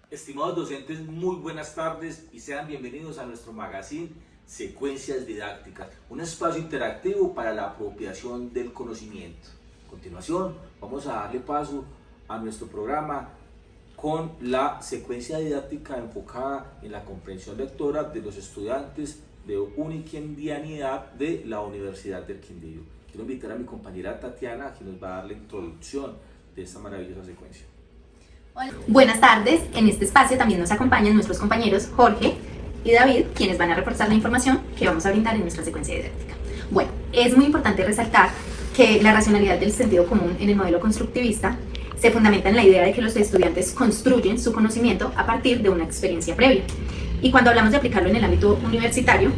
Estimados docentes, muy buenas tardes y sean bienvenidos a nuestro magazine Secuencias Didácticas, un espacio interactivo para la apropiación del conocimiento. A continuación, vamos a darle paso a nuestro programa con la secuencia didáctica enfocada en la comprensión lectora de los estudiantes de Uniquindianidad de la Universidad del Quindío. Quiero invitar a mi compañera Tatiana, que nos va a dar la introducción de esta maravillosa secuencia. Hola. Buenas tardes, en este espacio también nos acompañan nuestros compañeros Jorge y David, quienes van a reforzar la información que vamos a brindar en nuestra secuencia didáctica. Bueno, es muy importante resaltar que la racionalidad del sentido común en el modelo constructivista se fundamenta en la idea de que los estudiantes construyen su conocimiento a partir de una experiencia previa. Y cuando hablamos de aplicarlo en el ámbito universitario,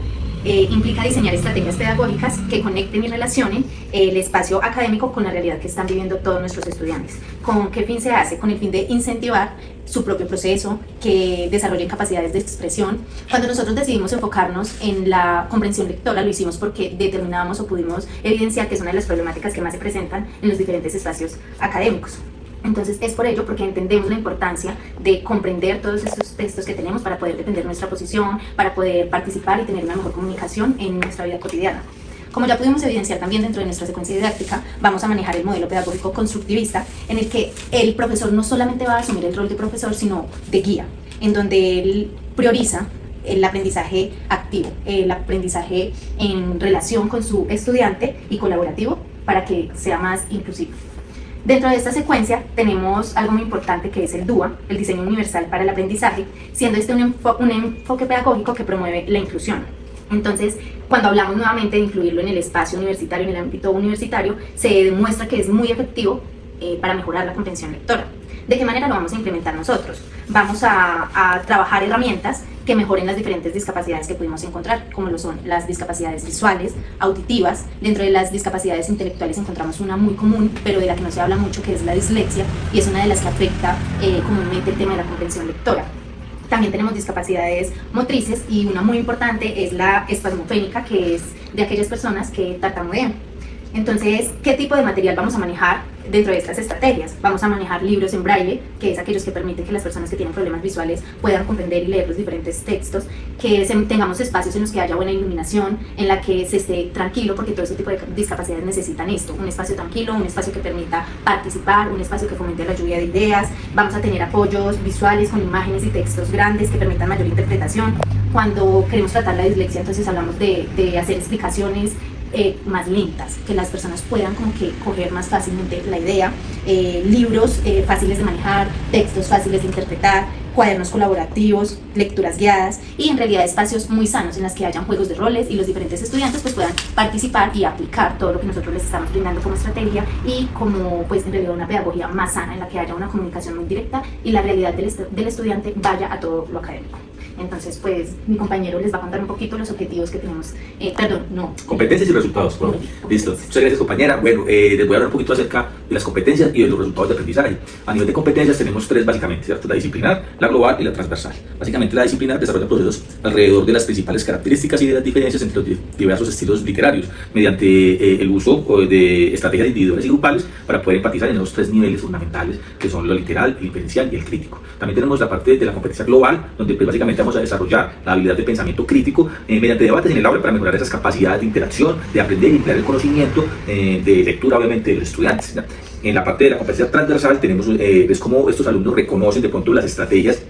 implica diseñar estrategias pedagógicas que conecten y relacionen el espacio académico con la realidad que están viviendo todos nuestros estudiantes. ¿Con qué fin se hace? Con el fin de incentivar su propio proceso, que desarrollen capacidades de expresión. Cuando nosotros decidimos enfocarnos en la comprensión lectora, lo hicimos porque determinábamos o pudimos evidenciar que es una de las problemáticas que más se presentan en los diferentes espacios académicos. Entonces es por ello porque entendemos la importancia de comprender todos estos textos que tenemos para poder defender nuestra posición, para poder participar y tener una mejor comunicación en nuestra vida cotidiana. Como ya pudimos evidenciar también dentro de nuestra secuencia didáctica, vamos a manejar el modelo pedagógico constructivista, en el que el profesor no solamente va a asumir el rol de profesor, sino de guía, en donde él prioriza el aprendizaje activo, el aprendizaje en relación con su estudiante y colaborativo para que sea más inclusivo. Dentro de esta secuencia tenemos algo muy importante que es el DUA, el diseño universal para el aprendizaje, siendo este un enfoque pedagógico que promueve la inclusión. Entonces, cuando hablamos nuevamente de incluirlo en el espacio universitario, en el ámbito universitario, se demuestra que es muy efectivo para mejorar la comprensión lectora. ¿De qué manera lo vamos a implementar nosotros? Vamos a trabajar herramientas que mejoren las diferentes discapacidades que pudimos encontrar, como lo son las discapacidades visuales, auditivas. Dentro de las discapacidades intelectuales encontramos una muy común, pero de la que no se habla mucho, que es la dislexia, y es una de las que afecta comúnmente el tema de la comprensión lectora. También tenemos discapacidades motrices y una muy importante es la espasmofénica, que es de aquellas personas que tartamudean. Entonces, ¿qué tipo de material vamos a manejar dentro de estas estrategias? Vamos a manejar libros en braille, que es aquellos que permiten que las personas que tienen problemas visuales puedan comprender y leer los diferentes textos, que tengamos espacios en los que haya buena iluminación, en la que se esté tranquilo, porque todo ese tipo de discapacidades necesitan esto, un espacio tranquilo, un espacio que permita participar, un espacio que fomente la lluvia de ideas. Vamos a tener apoyos visuales con imágenes y textos grandes que permitan mayor interpretación. Cuando queremos tratar la dislexia, entonces hablamos de hacer explicaciones más lentas, que las personas puedan como que coger más fácilmente la idea, libros fáciles de manejar, textos fáciles de interpretar, cuadernos colaborativos, lecturas guiadas y en realidad espacios muy sanos en los que hayan juegos de roles y los diferentes estudiantes pues puedan participar y aplicar todo lo que nosotros les estamos brindando como estrategia y como pues en realidad una pedagogía más sana en la que haya una comunicación muy directa y la realidad del estudiante vaya a todo lo académico. Entonces, pues, mi compañero les va a contar un poquito los objetivos que tenemos. Competencias y resultados. Bueno, listo. Muchas gracias, compañera. Bueno, les voy a hablar un poquito acerca de las competencias y de los resultados de aprendizaje. A nivel de competencias tenemos tres básicamente, ¿cierto? La disciplinar, la global y la transversal. Básicamente la disciplinar desarrolla procesos alrededor de las principales características y de las diferencias entre los diversos estilos literarios, mediante el uso de estrategias individuales y grupales para poder empatizar en los tres niveles fundamentales que son lo literal, el inferencial y el crítico. También tenemos la parte de la competencia global, donde pues, básicamente vamos a desarrollar la habilidad de pensamiento crítico mediante debates en el aula para mejorar esas capacidades de interacción, de aprender y emplear el conocimiento de lectura, obviamente, de los estudiantes, ¿no? En la parte de la competencia transversal tenemos es cómo estos alumnos reconocen de pronto las estrategias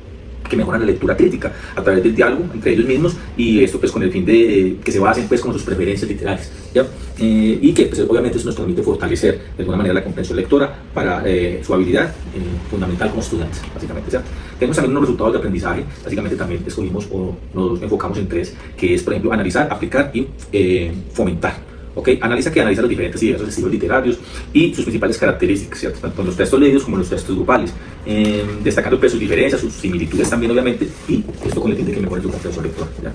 que mejoran la lectura crítica a través del diálogo entre ellos mismos y esto pues con el fin de que se basen pues con sus preferencias literarias, ¿ya? Y que pues, obviamente eso nos permite fortalecer de alguna manera la comprensión lectora para su habilidad fundamental como estudiantes, básicamente, ¿cierto? Tenemos también unos resultados de aprendizaje, básicamente también escogimos o nos enfocamos en tres, que es por ejemplo analizar, aplicar y fomentar. Okay. Analiza los diferentes y diversos estilos literarios y sus principales características, ¿cierto? Tanto los textos leídos como los textos grupales, destacando pues, sus diferencias, sus similitudes también obviamente, y esto con el fin de que mejore su comprensión lectora.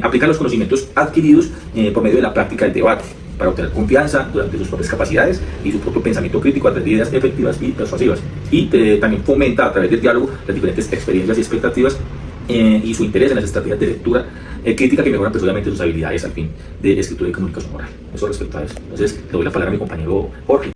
Aplica los conocimientos adquiridos por medio de la práctica del debate para obtener confianza durante sus propias capacidades y su propio pensamiento crítico a través de ideas efectivas y persuasivas, y también fomenta a través del diálogo las diferentes experiencias y expectativas y su interés en las estrategias de lectura crítica que mejoran pues, obviamente sus habilidades al fin de escritura y comunicación oral. Eso respecto a eso. Entonces, le doy la palabra a mi compañero Jorge.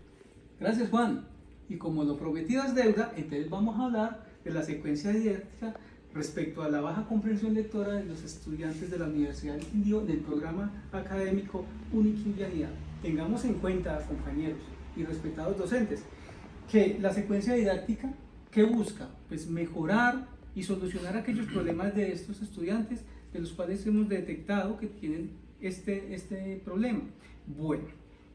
Gracias, Juan. Y como lo prometido es deuda, entonces vamos a hablar de la secuencia didáctica respecto a la baja comprensión lectora de los estudiantes de la Universidad del Quindío del programa académico Uniquindianidad. Tengamos en cuenta, compañeros y respetados docentes, que la secuencia didáctica, ¿qué busca? Pues mejorar y solucionar aquellos problemas de estos estudiantes de los cuales hemos detectado que tienen este problema. Bueno,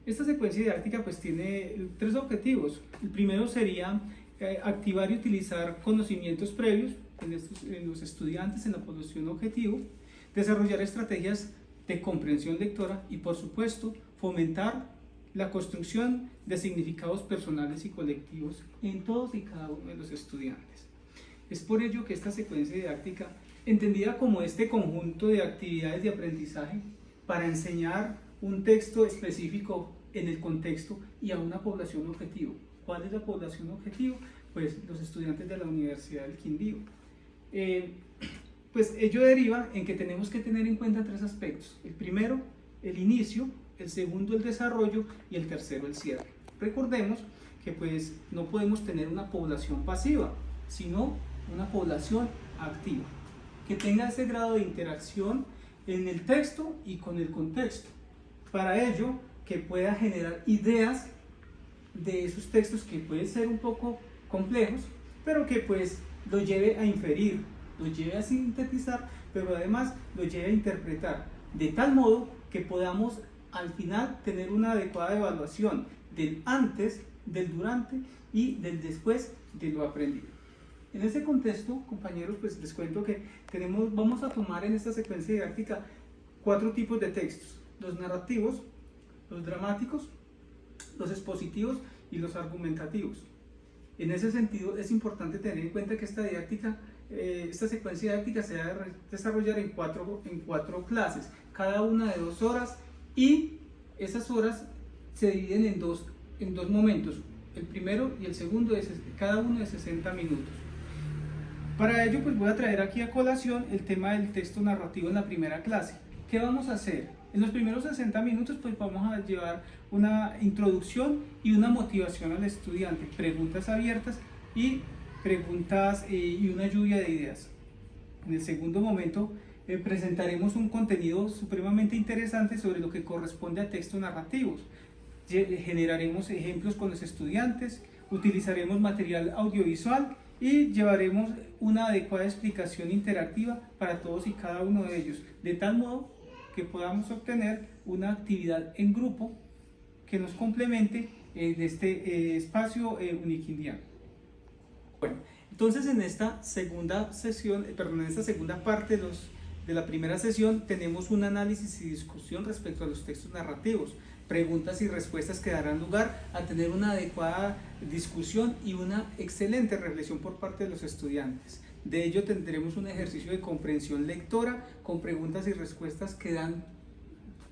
esta secuencia didáctica pues tiene 3 objetivos. El primero sería activar y utilizar conocimientos previos en los estudiantes en la población objetivo, desarrollar estrategias de comprensión lectora y, por supuesto, fomentar la construcción de significados personales y colectivos en todos y cada uno de los estudiantes. Es por ello que esta secuencia didáctica, entendida como este conjunto de actividades de aprendizaje para enseñar un texto específico en el contexto y a una población objetivo. ¿Cuál es la población objetivo? Pues los estudiantes de la Universidad del Quindío. Pues ello deriva en que tenemos que tener en cuenta 3 aspectos. El primero, el inicio; el segundo, el desarrollo; y el tercero, el cierre. Recordemos que pues no podemos tener una población pasiva, sino una población activa, que tenga ese grado de interacción en el texto y con el contexto. Para ello, que pueda generar ideas de esos textos que pueden ser un poco complejos, pero que pues lo lleve a inferir, lo lleve a sintetizar, pero además lo lleve a interpretar, de tal modo que podamos al final tener una adecuada evaluación del antes, del durante y del después de lo aprendido. En ese contexto, compañeros, pues les cuento que vamos a tomar en esta secuencia didáctica 4 tipos de textos: los narrativos, los dramáticos, los expositivos y los argumentativos. En ese sentido, es importante tener en cuenta que esta secuencia didáctica se va a desarrollar en cuatro clases, cada una de 2 horas, y esas horas se dividen en dos momentos, el primero y el segundo, cada uno de 60 minutos. Para ello, pues voy a traer aquí a colación el tema del texto narrativo en la primera clase. ¿Qué vamos a hacer? En los primeros 60 minutos pues vamos a llevar una introducción y una motivación al estudiante, preguntas abiertas y una lluvia de ideas. En el segundo momento presentaremos un contenido supremamente interesante sobre lo que corresponde a textos narrativos. Generaremos ejemplos con los estudiantes, utilizaremos material audiovisual y llevaremos una adecuada explicación interactiva para todos y cada uno de ellos, de tal modo que podamos obtener una actividad en grupo que nos complemente en este espacio uniquindiano. Bueno, entonces en esta segunda sesión, en esta segunda parte de la primera sesión tenemos un análisis y discusión respecto a los textos narrativos, preguntas y respuestas que darán lugar a tener una adecuada discusión y una excelente reflexión por parte de los estudiantes. De ello tendremos un ejercicio de comprensión lectora con preguntas y respuestas que dan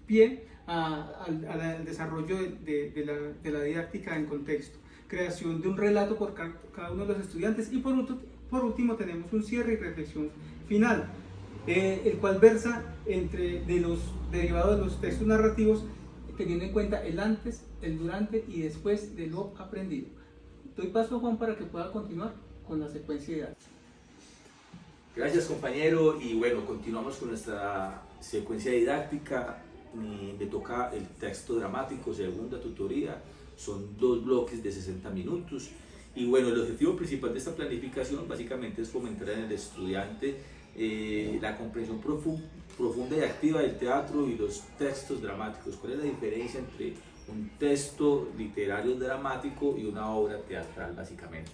pie al desarrollo de la didáctica en contexto, creación de un relato por cada uno de los estudiantes y por último tenemos un cierre y reflexión final, el cual versa derivado de los textos narrativos, teniendo en cuenta el antes, el durante y después de lo aprendido. Doy paso a Juan para que pueda continuar con la secuencia didáctica. Gracias, compañero, y bueno, continuamos con nuestra secuencia didáctica. Me toca el texto dramático, segunda tutoría. Son 2 bloques de 60 minutos y bueno, el objetivo principal de esta planificación básicamente es fomentar en el estudiante la comprensión profunda y activa del teatro y los textos dramáticos. ¿Cuál es la diferencia entre un texto literario dramático y una obra teatral, básicamente?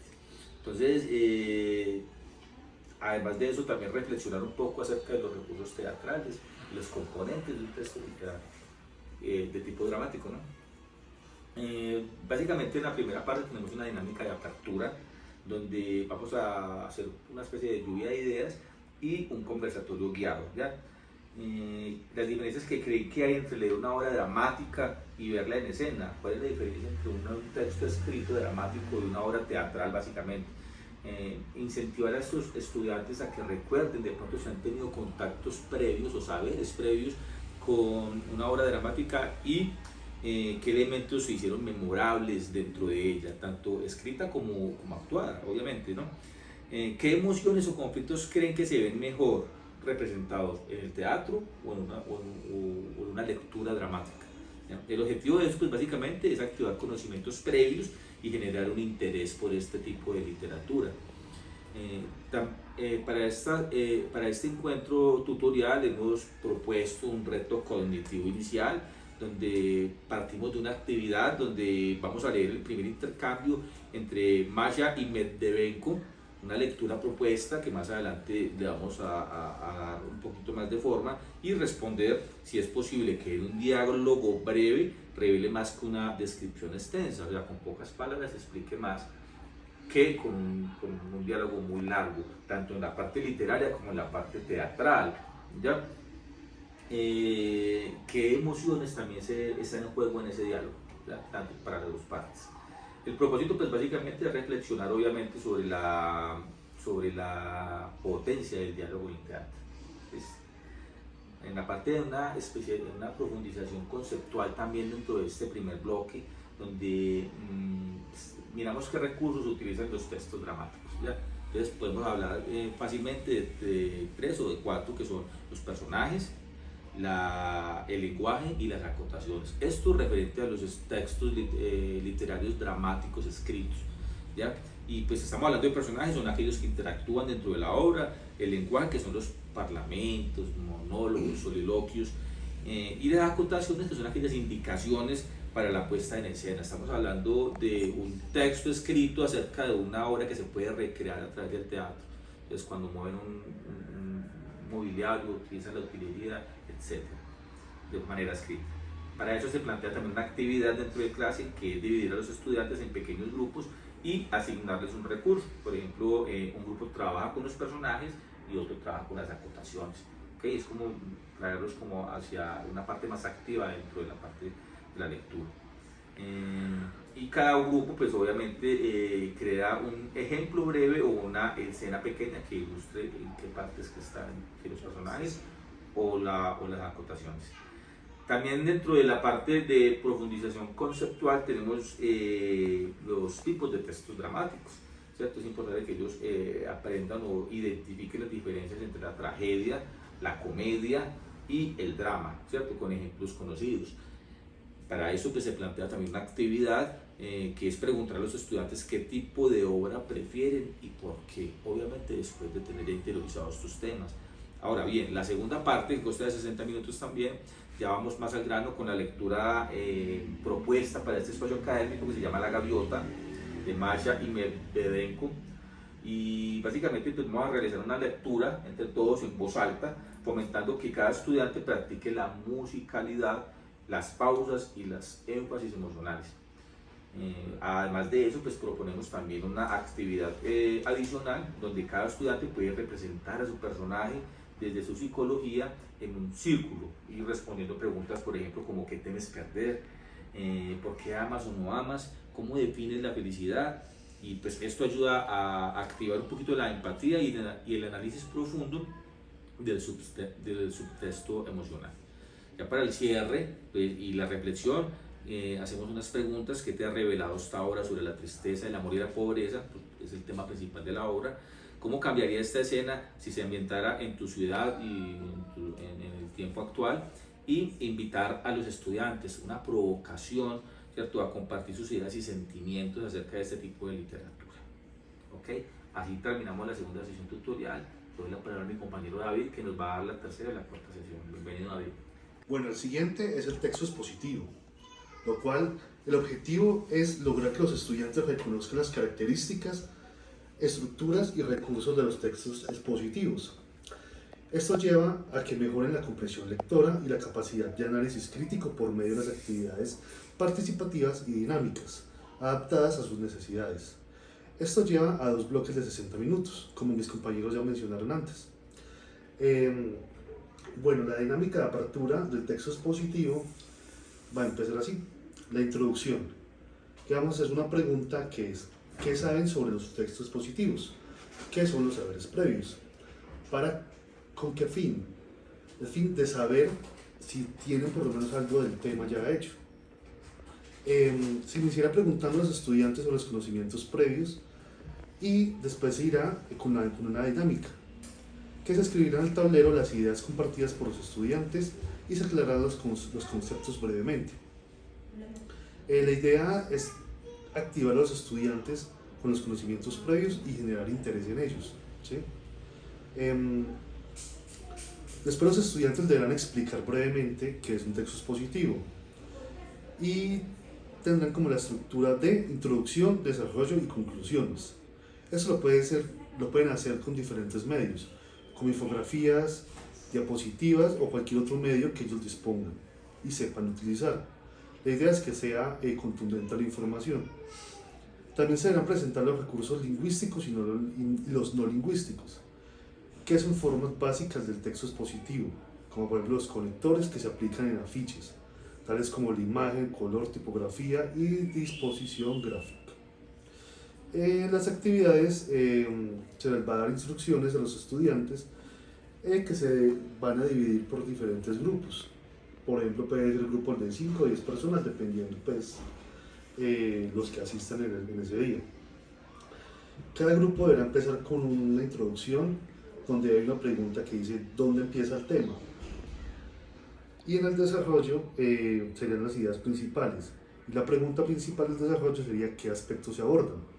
Entonces, además de eso, también reflexionar un poco acerca de los recursos teatrales y los componentes de un texto literario de tipo dramático, ¿no? Básicamente en la primera parte tenemos una dinámica de apertura donde vamos a hacer una especie de lluvia de ideas y un conversatorio guiado, ¿ya? Las diferencias que creí que hay entre leer una obra dramática y verla en escena. ¿Cuál es la diferencia entre un texto escrito dramático y una obra teatral, básicamente? Incentivar a estos estudiantes a que recuerden de pronto si han tenido contactos previos o saberes previos con una obra dramática y qué elementos se hicieron memorables dentro de ella, tanto escrita como actuada, obviamente, ¿no? ¿Qué emociones o conflictos creen que se ven mejor representados en el teatro o en una lectura dramática? ¿Ya? El objetivo de esto, pues, básicamente es activar conocimientos previos y generar un interés por este tipo de literatura. Para este encuentro tutorial hemos propuesto un reto cognitivo inicial, donde partimos de una actividad donde vamos a leer el primer intercambio entre Masha y Medvedenko, una lectura propuesta que más adelante le vamos a dar un poquito más de forma, y responder si es posible que en un diálogo breve revele más que una descripción extensa, o sea, con pocas palabras explique más que con un diálogo muy largo, tanto en la parte literaria como en la parte teatral, ¿ya? ¿Qué emociones también están en juego en ese diálogo, ¿ya? Tanto para las dos partes? El propósito, pues, básicamente es reflexionar obviamente sobre la potencia del diálogo en teatro. En la parte de una profundización conceptual también dentro de este primer bloque, donde miramos qué recursos utilizan los textos dramáticos, ¿ya? Entonces podemos hablar fácilmente de 3 o de 4, que son los personajes, el lenguaje y las acotaciones. Esto referente a los textos literarios dramáticos escritos, ¿ya? Y pues estamos hablando de personajes, son aquellos que interactúan dentro de la obra, el lenguaje, que son los parlamentos, monólogos, soliloquios, y las acotaciones, que son aquellas indicaciones para la puesta en escena. Estamos hablando de un texto escrito acerca de una obra que se puede recrear a través del teatro. Entonces, cuando mueven un mobiliario, utilizan la utilería, etc., de manera escrita. Para eso se plantea también una actividad dentro de clase, que es dividir a los estudiantes en pequeños grupos y asignarles un recurso. Por ejemplo, un grupo trabaja con los personajes y otro trabaja con las acotaciones. ¿Okay? Es como traerlos como hacia una parte más activa dentro de la parte de la lectura. Y cada grupo, pues obviamente, crea un ejemplo breve o una escena pequeña que ilustre en qué partes que están los personajes o las acotaciones. También dentro de la parte de profundización conceptual tenemos los tipos de textos dramáticos, ¿cierto? Es importante que ellos aprendan o identifiquen las diferencias entre la tragedia, la comedia y el drama, ¿cierto? Con ejemplos conocidos. Para eso, pues, se plantea también una actividad que es preguntar a los estudiantes qué tipo de obra prefieren y por qué, obviamente después de tener interiorizados estos temas. Ahora bien, la segunda parte, que consta de 60 minutos también, ya vamos más al grano con la lectura propuesta para este espacio académico, que se llama La Gaviota, de Masha y Medvedenko. Y básicamente, pues, vamos a realizar una lectura entre todos en voz alta, fomentando que cada estudiante practique la musicalidad, las pausas y las énfasis emocionales. Además de eso, pues, proponemos también una actividad adicional, donde cada estudiante puede representar a su personaje desde su psicología en un círculo, y respondiendo preguntas, por ejemplo, como ¿qué temes perder? ¿Por qué amas o no amas? ¿Cómo defines la felicidad? Y pues esto ayuda a activar un poquito la empatía y el análisis profundo del subtexto emocional. Ya para el cierre, pues, y la reflexión, hacemos unas preguntas: ¿qué te ha revelado hasta ahora sobre la tristeza, el amor y la pobreza? Pues es el tema principal de la obra. ¿Cómo cambiaría esta escena si se ambientara en tu ciudad y en el tiempo actual? Y invitar a los estudiantes, una provocación, ¿cierto?, a compartir sus ideas y sentimientos acerca de este tipo de literatura. ¿Okay? Así terminamos la segunda sesión tutorial. Doy la palabra a mi compañero David, que nos va a dar la tercera y la cuarta sesión. Bienvenido, David. Bueno, el siguiente es el texto expositivo, lo cual el objetivo es lograr que los estudiantes reconozcan las características, estructuras y recursos de los textos expositivos. Esto lleva a que mejoren la comprensión lectora y la capacidad de análisis crítico por medio de las actividades participativas y dinámicas, adaptadas a sus necesidades. Esto lleva a 2 bloques de 60 minutos, como mis compañeros ya mencionaron antes. Bueno, la dinámica de apertura del texto expositivo va a empezar así. La introducción, que vamos a hacer una pregunta que es: ¿qué saben sobre los textos expositivos? ¿Qué son los saberes previos? ¿Con qué fin? El fin de saber si tienen por lo menos algo del tema ya hecho. Si me hiciera preguntando a los estudiantes sobre los conocimientos previos, y después se irá con una dinámica, que se escribirán en el tablero las ideas compartidas por los estudiantes y se aclararán los conceptos brevemente. La idea es activar a los estudiantes con los conocimientos previos y generar interés en ellos, ¿sí? Después los estudiantes deberán explicar brevemente qué es un texto expositivo y tendrán como la estructura de introducción, desarrollo y conclusiones. Eso lo pueden hacer con diferentes medios, como infografías, diapositivas o cualquier otro medio que ellos dispongan y sepan utilizar. La idea es que sea contundente la información. También se deberán presentar los recursos lingüísticos y los no lingüísticos, que son formas básicas del texto expositivo, como por ejemplo los conectores que se aplican en afiches, tales como la imagen, color, tipografía y disposición gráfica. En las actividades se les va a dar instrucciones a los estudiantes que se van a dividir por diferentes grupos. Por ejemplo, puede ser grupos de 5 o 10 personas, dependiendo pues, los que asistan en ese día. Cada grupo deberá empezar con una introducción donde hay una pregunta que dice ¿dónde empieza el tema? Y en el desarrollo serían las ideas principales. Y la pregunta principal del desarrollo sería ¿qué aspectos se abordan?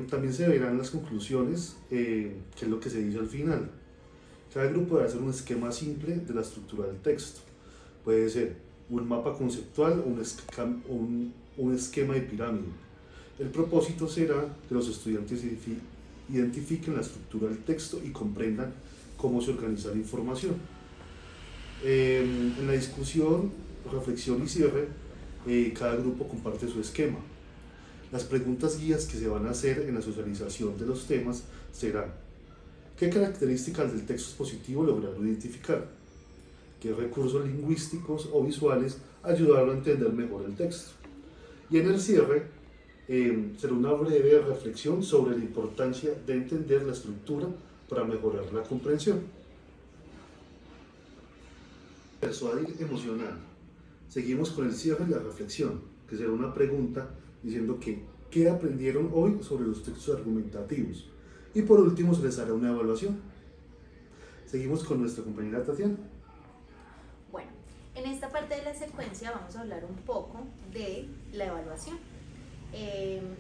También se verán las conclusiones, que es lo que se dice al final. Cada grupo debe hacer un esquema simple de la estructura del texto. Puede ser un mapa conceptual o un esquema de pirámide. El propósito será que los estudiantes identifiquen la estructura del texto y comprendan cómo se organiza la información. En la discusión, reflexión y cierre, cada grupo comparte su esquema. Las preguntas guías que se van a hacer en la socialización de los temas serán: ¿qué características del texto expositivo lograron identificar? ¿Qué recursos lingüísticos o visuales ayudaron a entender mejor el texto? Y en el cierre será una breve reflexión sobre la importancia de entender la estructura para mejorar la comprensión. Persuadir emocional. Seguimos con el cierre y la reflexión, que será una pregunta diciendo que ¿qué aprendieron hoy sobre los textos argumentativos? Y por último se les hará una evaluación. Seguimos con nuestra compañera Tatiana. Bueno, en esta parte de la secuencia vamos a hablar un poco de la evaluación.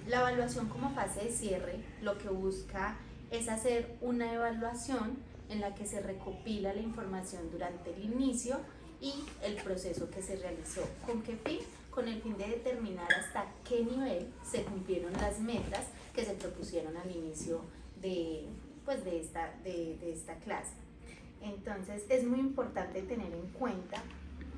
La evaluación como fase de cierre lo que busca es hacer una evaluación en la que se recopila la información durante el inicio y el proceso que se realizó. ¿Con qué fin? Con el fin de determinar hasta qué nivel se cumplieron las metas que se propusieron al inicio de esta clase. Entonces es muy importante tener en cuenta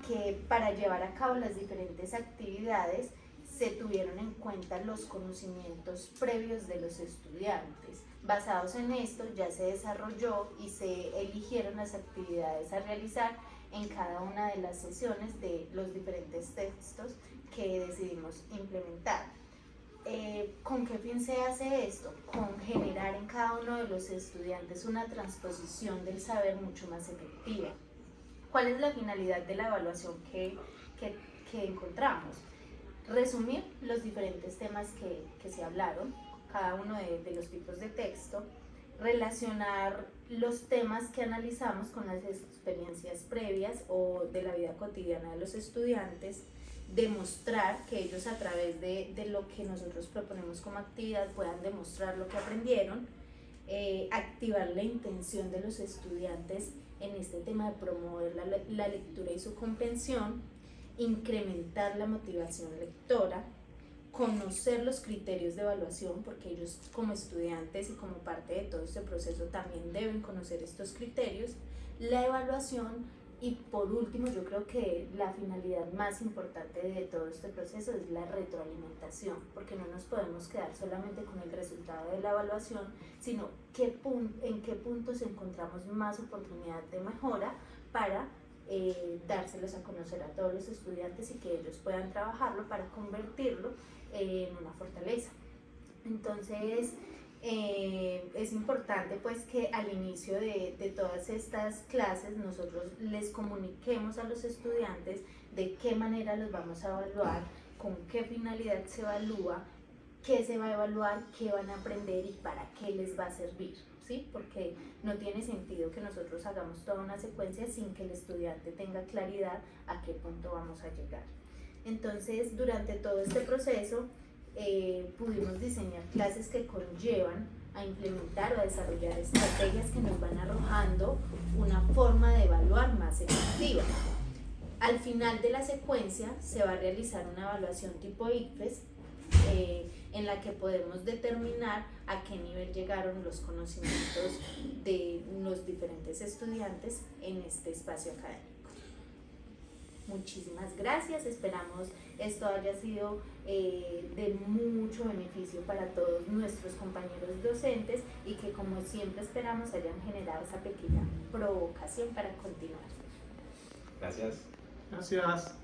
que para llevar a cabo las diferentes actividades se tuvieron en cuenta los conocimientos previos de los estudiantes. Basados en esto ya se desarrolló y se eligieron las actividades a realizar en cada una de las sesiones de los diferentes textos que decidimos implementar. ¿Con qué fin se hace esto? Con generar en cada uno de los estudiantes una transposición del saber mucho más efectiva. ¿Cuál es la finalidad de la evaluación que encontramos? Resumir los diferentes temas que se hablaron, cada uno de los tipos de texto, relacionar los temas que analizamos con las experiencias previas o de la vida cotidiana de los estudiantes, demostrar que ellos a través de lo que nosotros proponemos como actividad puedan demostrar lo que aprendieron, activar la intención de los estudiantes en este tema de promover la lectura y su comprensión, incrementar la motivación lectora, conocer los criterios de evaluación, porque ellos como estudiantes y como parte de todo este proceso también deben conocer estos criterios, la evaluación y por último yo creo que la finalidad más importante de todo este proceso es la retroalimentación, porque no nos podemos quedar solamente con el resultado de la evaluación, sino en qué puntos encontramos más oportunidad de mejora para dárselos a conocer a todos los estudiantes y que ellos puedan trabajarlo para convertirlo en una fortaleza. Entonces es importante pues que al inicio de todas estas clases nosotros les comuniquemos a los estudiantes de qué manera los vamos a evaluar, con qué finalidad se evalúa, qué se va a evaluar, qué van a aprender y para qué les va a servir, ¿sí? Porque no tiene sentido que nosotros hagamos toda una secuencia sin que el estudiante tenga claridad a qué punto vamos a llegar. Entonces, durante todo este proceso, pudimos diseñar clases que conllevan a implementar o a desarrollar estrategias que nos van arrojando una forma de evaluar más efectiva. Al final de la secuencia se va a realizar una evaluación tipo ICFES en la que podemos determinar a qué nivel llegaron los conocimientos de los diferentes estudiantes en este espacio académico. Muchísimas gracias, esperamos esto haya sido de mucho beneficio para todos nuestros compañeros docentes y que, como siempre esperamos, hayan generado esa pequeña provocación para continuar. Gracias. Gracias.